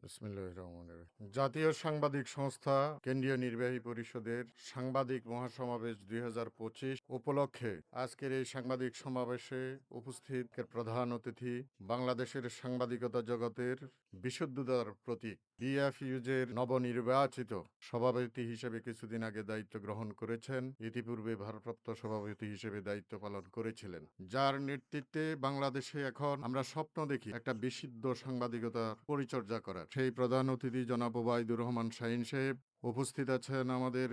বিসমিল্লাহির রহমানির রহিম। জাতীয় সাংবাদিক সংস্থা কেন্দ্রীয় নির্বাহী পরিষদের সাংবাদিক মহাসমাবেশ ২০২৫ উপলক্ষে আজকের এই সাংবাদিক সমাবেশে উপস্থিত প্রধান অতিথি বাংলাদেশের সাংবাদিকতা জগতের বিশুদ্ধতার প্রতীক বিএফইউজের নবনির্বাচিত সভাপতি হিসেবে কিছুদিন আগে দায়িত্ব গ্রহণ করেছেন। ইতিপূর্বে ভারপ্রাপ্ত সভাপতি হিসেবে দায়িত্ব পালন করেছিলেন, যার নেতৃত্বে বাংলাদেশে এখন আমরা স্বপ্ন দেখি একটা বিশুদ্ধ সাংবাদিকতার পরিচর্যা করার। সেই প্রধান অতিথি জনাব ওবায়দুর রহমান শাহীন সাহেব উপস্থিত আছেন। আমাদের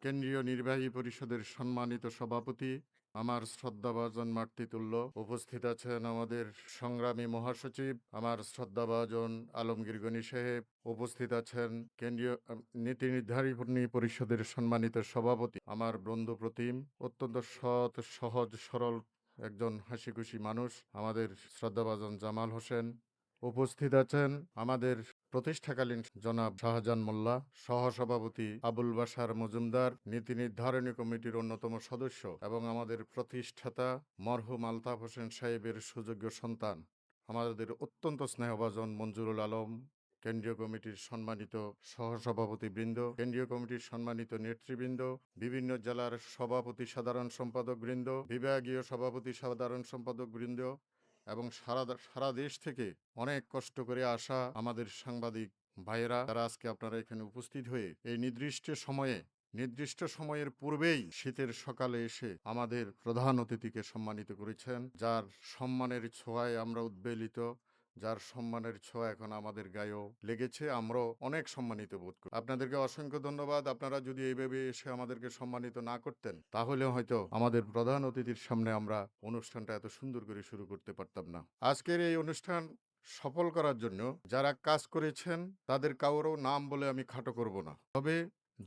কেন্দ্রীয় নির্বাহী পরিষদের সম্মানিত সভাপতি আমার শ্রদ্ধাভাজন মাতৃতুল্য উপস্থিত আছেন। আমাদের সংগ্রামী মহাসচিব আমার শ্রদ্ধাভাজন আলমগীর গনি সাহেব উপস্থিত আছেন। কেন্দ্রীয় নীতি নির্ধারণী পরিষদের সম্মানিত সভাপতি আমার বন্ধু প্রতিম, অত্যন্ত সৎ সহজ সরল একজন হাসিখুশি মানুষ আমাদের শ্রদ্ধাভাজন জামাল হোসেন উপস্থিত আছেন। আমাদের প্রতিষ্ঠাকালীন জনাব শাহজাহান মোল্লা, সহসভাপতি আবুল বাশার মজুমদার, নীতি নির্ধারণী কমিটির অন্যতম সদস্য এবং আমাদের প্রতিষ্ঠাতা মরহুম আলতাফ হোসেন সাহেবের সুযোগ্য সন্তান আমাদের অত্যন্ত স্নেহভাজন মঞ্জুরুল আলম, কেন্দ্রীয় কমিটির সম্মানিত সহসভাপতি বৃন্দ, কেন্দ্রীয় কমিটির সম্মানিত নেতৃবৃন্দ, বিভিন্ন জেলার সভাপতি সাধারণ সম্পাদক বৃন্দ, বিভাগীয় সভাপতি সাধারণ সম্পাদক বৃন্দ এবং সারা দেশ থেকে অনেক কষ্ট করে আসা আমাদের সাংবাদিক ভাইয়েরা, যারা আজকে আপনারা এখানে উপস্থিত হয়ে এই নির্দিষ্ট সময়ের পূর্বেই শীতের সকালে এসে আমাদের প্রধান অতিথিকে সম্মানিত করেছেন, যার সম্মানের ছোঁয়ায় আমরা উদ্বেলিত, যার সম্মানের ছোঁয়া এখন আমাদের গায়েও লেগেছে। আমরাও অনেক সম্মানিত বোধ করি। আপনাদেরকে অসংখ্য ধন্যবাদ। আপনারা যদি এইভাবে এসে আমাদেরকে সম্মানিত না করতেন, তাহলে হয়তো আমাদের প্রধান অতিথির সামনে আমরা অনুষ্ঠানটা এত সুন্দর করে শুরু করতে পারতাম না। আজকের এই অনুষ্ঠান সফল করার জন্য যারা কাজ করেছেন তাদের কারো নাম বলে আমি খাটো করব না, তবে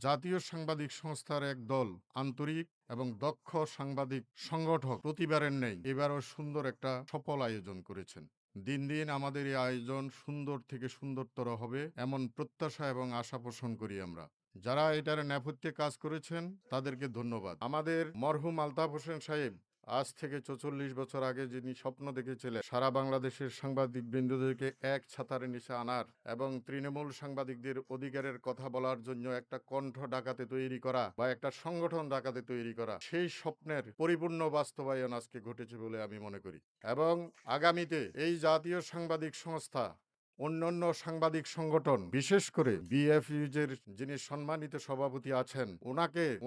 জাতীয় সাংবাদিক সংস্থার এক দল আন্তরিক এবং দক্ষ সাংবাদিক সংগঠক প্রতিবারের নেই এবারও সুন্দর একটা সফল আয়োজন করেছেন। দিন দিন আমাদের এই আয়োজন সুন্দর থেকে সুন্দরতর হবে এমন প্রত্যাশা এবং আশা পোষণ করি আমরা। যারা এটার নেপথ্যে কাজ করেছেন তাদেরকে ধন্যবাদ। আমাদের মরহুম আলতাফ হোসেন সাহেব আজ থেকে ৪৪ বছর আগে যিনি স্বপ্ন দেখেছিলেন সারা বাংলাদেশের সাংবাদিক বৃন্দদেরকে এক ছাতার নিচে আনার এবং তৃণমূল সাংবাদিকদের অধিকারের কথা বলার জন্য একটা কণ্ঠ ডাকাতে তৈরি করা বা একটা সংগঠন ডাকাতে তৈরি করা, সেই স্বপ্নের পরিপূর্ণ বাস্তবায়ন আজকে ঘটেছে বলে আমি মনে করি। এবং আগামীতে এই জাতীয় সাংবাদিক সংস্থা অন্যান্য সাংবাদিক সংগঠন, বিশেষ করে বিএফইউজের যিনি সম্মানিত সভাপতি আছেন,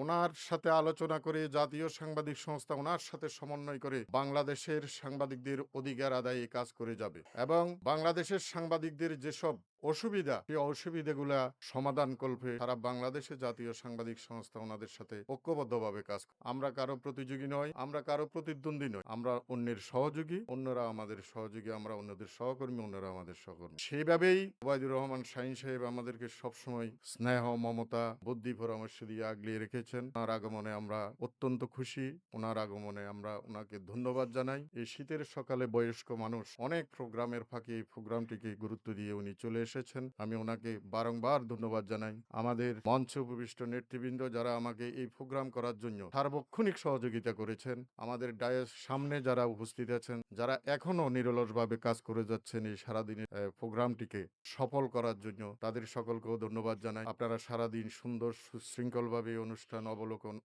ওনার সাথে আলোচনা করে জাতীয় সাংবাদিক সংস্থা ওনার সাথে সমন্বয় করে বাংলাদেশের সাংবাদিকদের অধিকার আদায়ে কাজ করে যাবে এবং বাংলাদেশের সাংবাদিকদের যেসব অসুবিধা, সেই অসুবিধাগুলা সমাধান করবে সারা বাংলাদেশে জাতীয় সাংবাদিক সংস্থা ওনাদের সাথে ঐক্যবদ্ধভাবে কাজ করে। আমরা কারো প্রতিযোগী নয়, আমরা কারো প্রতিদ্বন্দ্বী নয়, আমরা অন্যের সহযোগী, অন্যরা আমাদের সহযোগী, আমরা অন্যদের সহকর্মী, অন্যরা আমাদের সহকর্মী। সেইভাবেই ওবায়দুর রহমান শাহীন সাহেব আমাদেরকে সবসময় স্নেহ, মমতা, বুদ্ধি পরামর্শ দিয়ে আগলিয়ে রেখেছেন। ওনার আগমনে আমরা অত্যন্ত খুশি। ওনার আগমনে আমরা ওনাকে ধন্যবাদ জানাই। এই শীতের সকালে বয়স্ক মানুষ অনেক প্রোগ্রামের ফাঁকে এই প্রোগ্রামটিকে গুরুত্ব দিয়ে উনি চলে এসেছেন। আমি ওনাকে বারংবার ধন্যবাদ জানাই। আমাদের মঞ্চে উপবিষ্ট নেতৃবৃন্দ যারা আমাকে এই প্রোগ্রাম করার জন্য সার্বক্ষণিক সহযোগিতা করেছেন, আমাদের ডায়ের সামনে যারা উপস্থিত আছেন, যারা এখনো নিরলসভাবে কাজ করে যাচ্ছেন এই সারাদিনের প্রোগ্রামটিকে সফল করার জন্য, তাদের সকলকেও ধন্যবাদ জানাই। আপনারা সারাদিন সুন্দর সুশৃঙ্খলভাবে অনুষ্ঠান অবলোকন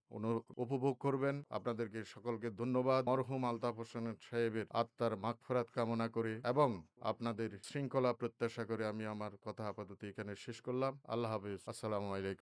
উপভোগ করবেন। আপনাদেরকে সকলকে ধন্যবাদ। মরহুম আলতাফ হোসেন সাহেবের আত্মার মাগফিরাত কামনা করে এবং আপনাদের শৃঙ্খলা প্রত্যাশা করে আমি আমার কথা আপাতত এখানে শেষ করলাম। আল্লাহ হাফেজ। আসসালামু আলাইকুম।